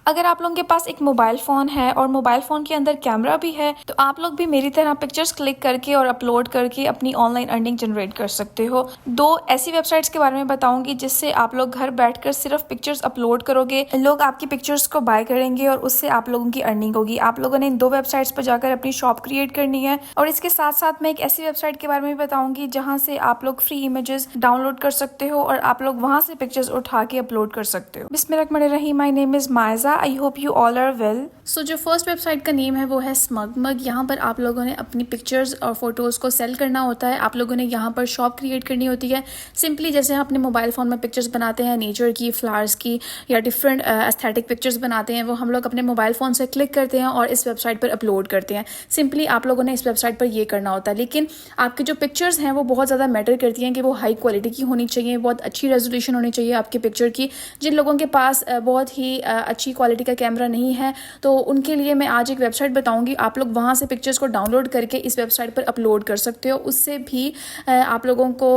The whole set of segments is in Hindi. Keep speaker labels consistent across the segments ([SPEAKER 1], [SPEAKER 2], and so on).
[SPEAKER 1] अगर आप लोगों के पास एक मोबाइल फ़ोन है और मोबाइल फ़ोन के अंदर कैमरा भी है तो आप लोग भी मेरी तरह पिक्चर्स क्लिक करके और अपलोड करके अपनी ऑनलाइन अर्निंग जनरेट कर सकते हो। दो ऐसी वेबसाइट्स के बारे में बताऊंगी जिससे आप लोग घर बैठकर सिर्फ पिक्चर्स अपलोड करोगे, लोग आपकी पिक्चर्स को बाय करेंगे और उससे आप लोगों की अर्निंग होगी। आप लोगों ने इन दो वेबसाइट्स पर जाकर अपनी शॉप क्रिएट करनी है। और इसके साथ साथ मैं एक ऐसी वेबसाइट के बारे में भी बताऊंगी जहाँ से आप लोग फ्री इमेजेस डाउनलोड कर सकते हो और आप लोग वहाँ से पिक्चर्स उठा के अपलोड कर सकते हो। बिस्मिल्लाहिर्रहमानिर्रहीम, my name is Maiza, I hope you all are well. So जो फर्स्ट वेबसाइट का नेम है वो है स्मगमग। यहाँ पर आप लोगों ने अपनी पिक्चर्स और फोटोज़ को सेल करना होता है। आप लोगों ने यहाँ पर शॉप क्रिएट करनी होती है। सिंपली जैसे हम अपने मोबाइल फ़ोन में पिक्चर्स बनाते हैं नेचर की, फ्लावर्स की या डिफरेंट एस्थेटिक पिक्चर्स बनाते हैं, वो हम लोग अपने मोबाइल फ़ोन से क्लिक करते हैं और इस वेबसाइट पर अपलोड करते हैं। सिंपली आप लोगों ने इस वेबसाइट पर ये करना होता है। लेकिन आपकी जो पिक्चर्स हैं वो बहुत ज़्यादा मैटर करती हैं कि वो हाई क्वालिटी की होनी चाहिए, बहुत अच्छी रेजोल्यूशन होनी चाहिए आपकी पिक्चर की। जिन लोगों के पास बहुत ही अच्छी क्वालिटी का कैमरा नहीं है तो उनके लिए मैं आज एक वेबसाइट बताऊंगी। आप लोग वहाँ से पिक्चर्स को डाउनलोड करके इस वेबसाइट पर अपलोड कर सकते हो। उससे भी आप लोगों को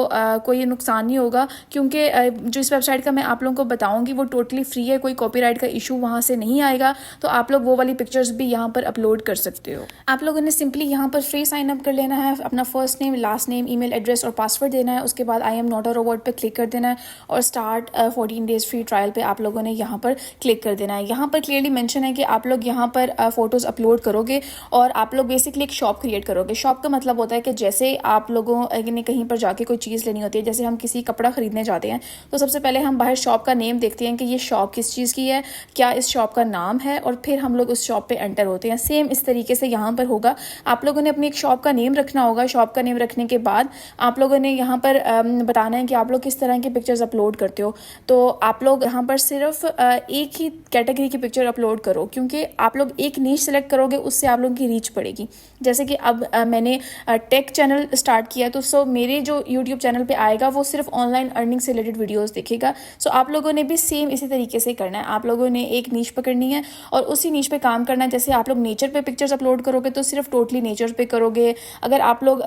[SPEAKER 1] कोई नुकसान नहीं होगा, क्योंकि जो इस वेबसाइट का मैं आप लोगों को बताऊंगी वो टोटली फ्री है, कोई कॉपीराइट का इशू वहाँ से नहीं आएगा। तो आप लोग वो वाली पिक्चर्स भी यहाँ पर अपलोड कर सकते हो। आप लोगों ने सिंपली यहाँ पर फ्री साइन अप कर लेना है, अपना first name, last name, email address और पासवर्ड देना है। उसके बाद I am not a robot पे क्लिक कर देना है और स्टार्ट 14 डेज फ्री ट्रायल पे आप लोगों ने यहाँ पर क्लिक कर देना है। यहाँ पर क्लियरली मेंशन है कि आप लोग यहाँ पर फोटोज़ अपलोड करोगे और आप लोग बेसिकली एक शॉप क्रिएट करोगे। शॉप का मतलब होता है कि जैसे आप लोगों ने कहीं पर जाके कोई चीज़ लेनी होती है, जैसे हम किसी कपड़ा खरीदने जाते हैं तो सबसे पहले हम बाहर शॉप का नेम देखते हैं कि ये शॉप किस चीज़ की है, क्या इस शॉप का नाम है, और फिर हम लोग उस शॉप पे एंटर होते हैं। सेम इस तरीके से यहाँ पर होगा। आप लोगों ने अपनी एक शॉप का नेम रखना होगा। शॉप का नेम रखने के बाद आप लोगों ने यहाँ पर बताना है कि आप लोग किस तरह की पिक्चर्स अपलोड करते हो। तो आप लोग यहाँ पर सिर्फ एक ही कैटेगरी की पिक्चर अपलोड करो, क्योंकि आप लोग एक नीश सेलेक्ट करोगे उससे आप लोगों की रीच पड़ेगी। जैसे कि अब मैंने टेक चैनल स्टार्ट किया तो सो मेरे जो यूट्यूब चैनल पे आएगा वो सिर्फ ऑनलाइन अर्निंग से रिलेटेड वीडियोस देखेगा। सो आप लोगों ने भी सेम इसी तरीके से करना है। आप लोगों ने एक नीश पकड़नी है और उसी नीश पे काम करना है। जैसे आप लोग नेचर पे पिक्चर्स अपलोड करोगे तो सिर्फ टोटली नेचर पे करोगे। अगर आप लोग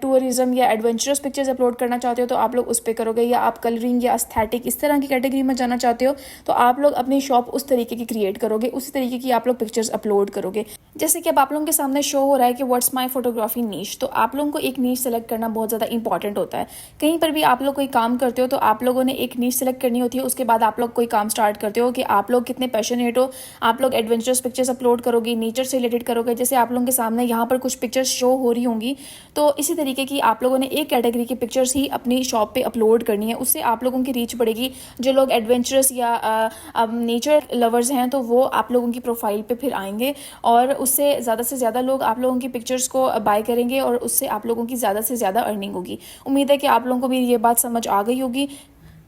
[SPEAKER 1] टूरिज्म या एडवेंचरस पिक्चर्स अपलोड करना चाहते हो तो आप लोग उस पर करोगे, या आप कलरिंग या एस्थेटिक इस तरह की कैटेगरी में जाना चाहते हो तो आप लोग अपनी शॉप उस तरीके की क्रिएट करोगे, उसी तरीके की आप लोग पिक्चर्स अपलोड करोगे। जैसे कि अब आप लोगों के सामने शो हो रहा है कि व्हाट्स माय फोटोग्राफी नीश, तो आप लोगों को एक नीश सेलेक्ट करना बहुत ज़्यादा इंपॉर्टेंट होता है। कहीं पर भी आप लोग कोई काम करते हो तो आप लोगों ने एक नीश सेलेक्ट करनी होती है। उसके बाद आप लोग कोई काम स्टार्ट करते हो कि आप लोग कितने पैशनेट हो। आप लोग एडवेंचरस पिक्चर्स अपलोड करोगे, नेचर से रिलेटेड करोगे। जैसे आप लोगों के सामने यहाँ पर कुछ पिक्चर्स शो हो रही होंगी, तो इसी तरीके की आप लोगों ने एक कैटेगरी की पिक्चर्स ही अपनी शॉप पे अपलोड करनी है। उससे आप लोगों की रीच बढ़ेगी। जो लोग एडवेंचरस या नेचर लवर्स हैं तो वो आप लोगों की प्रोफाइल पे फिर आएंगे और उससे ज़्यादा लोग आप लोगों की पिक्चर्स को बाय करेंगे और उससे आप लोगों की ज़्यादा से ज़्यादा अर्निंग होगी। उम्मीद है कि आप लोगों को भी ये बात समझ आ गई होगी।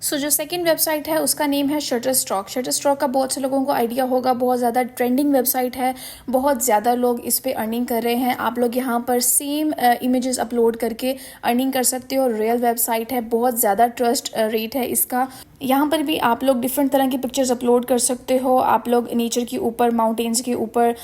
[SPEAKER 1] सो जो सेकंड वेबसाइट है उसका नेम है शटरस्टॉक। शटरस्टॉक का बहुत से लोगों को आइडिया होगा, बहुत ज़्यादा ट्रेंडिंग वेबसाइट है, बहुत ज़्यादा लोग इस पे अर्निंग कर रहे हैं। आप लोग यहाँ पर सेम इमेजेस अपलोड करके अर्निंग कर सकते हो। रियल वेबसाइट है, बहुत ज़्यादा ट्रस्ट रेट है इसका। यहाँ पर भी आप लोग डिफरेंट तरह की पिक्चर्स अपलोड कर सकते हो। आप लोग नेचर के ऊपर, माउंटेन्स के ऊपर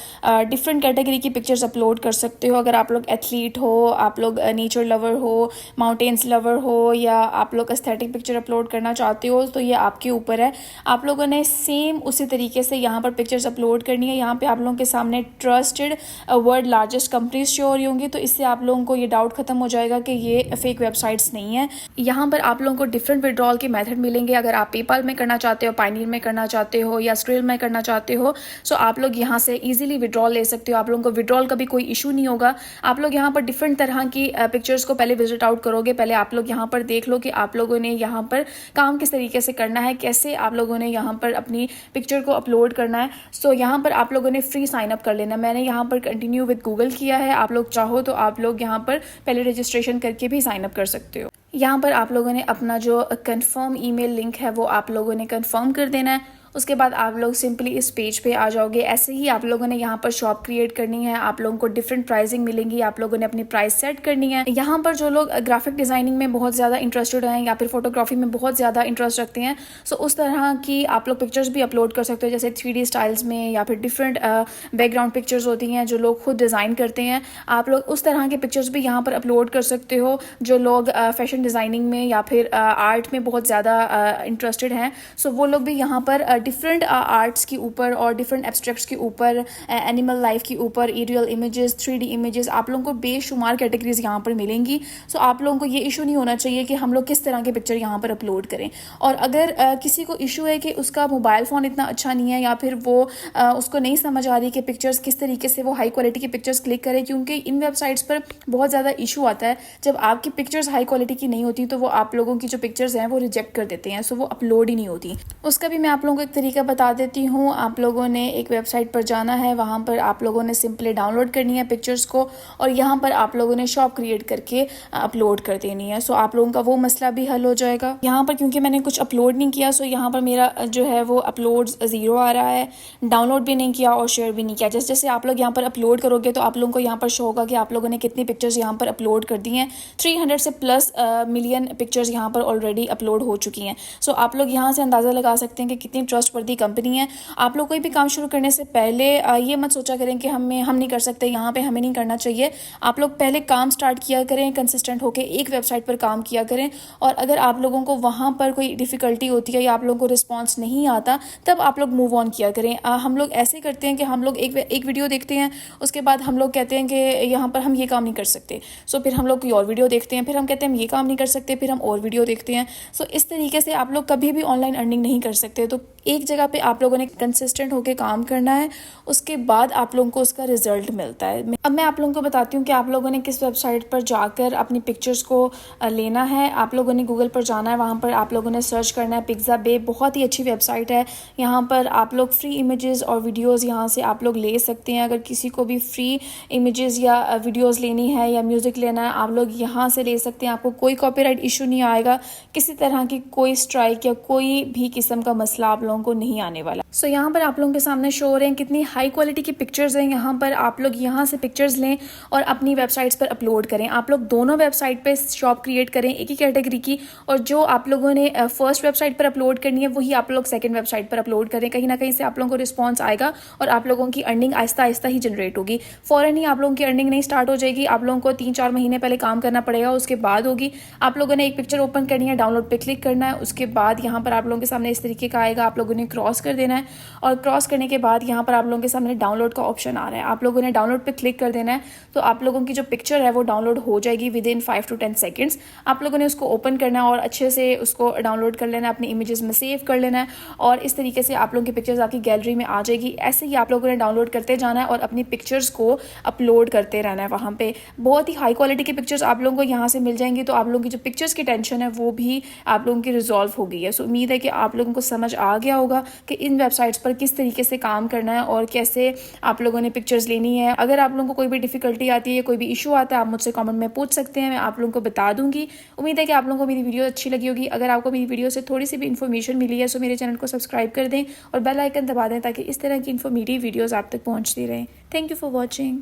[SPEAKER 1] डिफरेंट कैटेगरी की पिक्चर्स अपलोड कर सकते हो। अगर आप लोग एथलीट हो, आप लोग नेचर लवर हो, माउंटेन्स लवर हो, या आप लोग एस्थेटिक पिक्चर अपलोड करना चाहते हो तो ये आपके ऊपर है। आप लोगों ने सेम उसी तरीके से यहाँ पर पिक्चर्स अपलोड करनी है। यहाँ पे आप लोगों के सामने trusted world largest companies show हो रही होंगी, तो इससे आप लोगों को ये डाउट खत्म हो जाएगा कि ये फेक वेबसाइट्स नहीं है। यहाँ पर आप लोगों को डिफरेंट विड्रॉल के मेथड मिलेंगे। अगर आप पेपाल में करना चाहते हो, पायनियर में करना चाहते हो या स्क्रिल में करना चाहते हो, सो आप लोग यहाँ से इजीली विड्रॉल ले सकते हो। आप लोगों को विड्रॉल का भी कोई इशू नहीं होगा। आप लोग यहाँ पर डिफरेंट तरह की पिक्चर्स को पहले विजिट आउट करोगे। पहले आप लोग यहाँ पर देख लो कि आप लोगों ने यहाँ पर काम किस तरीके से करना है, कैसे आप लोगों ने यहाँ पर अपनी पिक्चर को अपलोड करना है। सो यहाँ पर आप लोगों ने फ्री साइन अप कर लेना। मैंने यहाँ पर कंटिन्यू विद गूगल किया है। आप लोग चाहो तो आप लोग यहाँ पर पहले रजिस्ट्रेशन करके भी साइन अप कर सकते हो। यहाँ पर आप लोगों ने अपना जो कंफर्म ईमेल लिंक है वो आप लोगों ने कंफर्म कर देना है। उसके बाद आप लोग सिंपली इस पेज पे आ जाओगे। ऐसे ही आप लोगों ने यहाँ पर शॉप क्रिएट करनी है। आप लोगों को डिफरेंट प्राइसिंग मिलेंगी। आप लोगों ने अपनी प्राइस सेट करनी है। यहाँ पर जो लोग ग्राफिक डिज़ाइनिंग में बहुत ज़्यादा इंटरेस्टेड हैं या फिर फोटोग्राफी में बहुत ज़्यादा इंटरेस्ट रखते हैं, सो उस तरह की आप लोग पिक्चर्स भी अपलोड कर सकते हो, जैसे 3D स्टाइल्स में या फिर डिफरेंट बैकग्राउंड पिक्चर्स होती हैं जो लोग खुद डिज़ाइन करते हैं। आप लोग उस तरह के पिक्चर्स भी यहाँ पर अपलोड कर सकते हो। जो लोग फैशन डिज़ाइनिंग में या फिर आर्ट में बहुत ज़्यादा इंटरेस्टेड हैं, सो वो लोग भी यहाँ पर डिफरेंट आर्ट्स के ऊपर और डिफरेंट एब्स्ट्रैक्ट्स के ऊपर, एनिमल लाइफ के ऊपर, एरियल इमेजेस, 3D इमेजेस, आप लोगों को बेशुमार कैटेगरीज यहाँ पर मिलेंगी। सो आप लोगों को ये इशू नहीं होना चाहिए कि हम लोग किस तरह के पिक्चर यहाँ पर अपलोड करें। और अगर किसी को इशू है कि उसका मोबाइल फ़ोन इतना अच्छा नहीं है या फिर वो उसको नहीं समझ आ रही कि पिक्चर्स किस तरीके से वो हाई क्वालिटी की पिक्चर्स क्लिक करें, क्योंकि इन वेबसाइट्स पर बहुत ज़्यादा इशू आता है। जब आपकी पिक्चर्स हाई क्वालिटी की नहीं होती तो वो आप लोगों की जो पिक्चर्स हैं वो रिजेक्ट कर देते हैं, सो वो अपलोड ही नहीं होती। उसका भी मैं आप लोगों को एक तरीका बता देती हूँ। आप लोगों ने एक वेबसाइट पर जाना है, वहाँ पर आप लोगों ने सिंपली डाउनलोड करनी है पिक्चर्स को और यहाँ पर आप लोगों ने शॉप क्रिएट करके अपलोड कर देनी है। सो आप लोगों का वो मसला भी हल हो जाएगा। यहाँ पर क्योंकि मैंने कुछ अपलोड नहीं किया, सो यहाँ पर मेरा जो है वो अपलोड 0 आ रहा है, डाउनलोड भी नहीं किया और शेयर भी नहीं किया। जैसे जैसे आप लोग यहाँ पर अपलोड करोगे तो आप लोगों को यहाँ पर शो होगा कि आप लोगों ने कितनी पिक्चर्स यहाँ पर अपलोड कर दी हैं। 300 से प्लस मिलियन पिक्चर्स यहाँ पर ऑलरेडी अपलोड हो चुकी हैं। सो आप लोग यहाँ से अंदाज़ा लगा सकते हैं कि कितनी ट्रस्टवर्दी कंपनी है। आप लोग कोई भी काम शुरू करने से पहले ये मत सोचा करें कि हम नहीं कर सकते, यहाँ पे हमें नहीं करना चाहिए। आप लोग पहले काम स्टार्ट किया करें, कंसिस्टेंट होकर एक वेबसाइट पर काम किया करें और अगर आप लोगों को वहाँ पर कोई डिफ़िकल्टी होती है या आप लोगों को रिस्पॉन्स नहीं आता तब आप लोग मूव ऑन किया करें। हम लोग ऐसे करते हैं कि हम लोग एक वीडियो देखते हैं, उसके बाद हम लोग कहते हैं कि यहाँ पर हम ये काम नहीं कर सकते, सो फिर हम लोग कोई और वीडियो देखते हैं, फिर हम कहते हैं हम ये काम नहीं कर सकते, फिर हम और वीडियो देखते हैं। सो इस तरीके से आप लोग कभी भी ऑनलाइन अर्निंग नहीं कर सकते। तो एक जगह पे आप लोगों ने कंसिस्टेंट होकर काम करना है, उसके बाद आप लोगों को उसका रिजल्ट मिलता है। अब मैं आप लोगों को बताती हूँ कि आप लोगों ने किस वेबसाइट पर जाकर अपनी पिक्चर्स को लेना है। आप लोगों ने गूगल पर जाना है, वहाँ पर आप लोगों ने सर्च करना है पिक्साबे। बहुत ही अच्छी वेबसाइट है, यहाँ पर आप लोग फ्री इमेजेस और वीडियोस यहाँ से आप लोग ले सकते हैं। अगर किसी को भी फ्री इमेजेस या वीडियोस लेनी है या म्यूज़िक लेना है, आप लोग यहाँ से ले सकते हैं। आपको कोई कॉपीराइट इशू नहीं आएगा, किसी तरह की कोई स्ट्राइक या कोई भी किस्म का मसला आप लोगों को नहीं आने वाला। सो यहाँ पर आप लोगों के सामने शो हो रहे हैं कितनी हाई क्वालिटी की पिक्चर्स हैं। यहाँ पर आप लोग यहाँ से पिक्चर्स लें और अपनी वेबसाइट्स पर अपलोड करें। आप लोग दोनों वेबसाइट पे शॉप क्रिएट करें एक ही कैटेगरी की, और जो आप लोगों ने फर्स्ट वेबसाइट पर अपलोड करनी है वही आप लोग सेकंड वेबसाइट पर अपलोड करें। कहीं ना कहीं से आप लोगों को रिस्पॉन्स आएगा और आप लोगों की अर्निंग आहिस्ता आहिस्ता ही जनरेट होगी। फ़ौरन ही आप लोगों की अर्निंग नहीं स्टार्ट हो जाएगी, आप लोगों को 3-4 महीने पहले काम करना पड़ेगा, उसके बाद होगी। आप लोगों ने एक पिक्चर ओपन करनी है, डाउनलोड पे क्लिक करना है, उसके बाद यहाँ पर आप लोगों के सामने इस तरीके का आएगा, आप लोगों ने क्रॉस कर देना है और क्रॉस करने के बाद यहाँ पर आप लोगों के सामने डाउनलोड का ऑप्शन आ रहा है। आप लोगों ने डाउनलोड पे क्लिक कर देना है, तो आप लोगों की जो पिक्चर है वो डाउनलोड हो जाएगी विद इन 5 to 10 सेकेंड्स। आप लोगों ने उसको ओपन करना है और अच्छे से उसको डाउनलोड कर लेना है, अपनी इमेजेस में सेव कर लेना है और इस तरीके से आप लोगों की पिक्चर्स आपकी गैलरी में आ जाएगी। ऐसे ही आप लोगों ने डाउनलोड करते जाना है और अपनी पिक्चर्स को अपलोड करते रहना है। वहाँ पे बहुत ही हाई क्वालिटी की पिक्चर्स आप लोगों को यहाँ से मिल जाएंगी, तो आप लोगों की जो पिक्चर्स की टेंशन है वो भी आप लोगों की रिजॉल्व हो गई है। सो उम्मीद है कि आप लोगों को समझ आ गया होगा कि इन वेबसाइट्स पर किस तरीके से काम करना है और कैसे आप लोगों ने पिक्चर्स लेनी है। अगर आप लोगों को कोई भी डिफिकल्टी आती है, कोई भी इशू आता है, आप मुझसे कमेंट में पूछ सकते हैं, मैं आप लोगों को बता दूंगी। उम्मीद है कि आप लोगों को मेरी वीडियो अच्छी लगी होगी। अगर आपको मेरी वीडियो से थोड़ी सी भी इन्फॉर्मेशन मिली है तो मेरे चैनल को सब्सक्राइब कर दें और बेल आइकन दबा दें ताकि इस तरह की इन्फॉर्मेटिव वीडियोज़ आप तक पहुँचती रहें। Thank you for watching.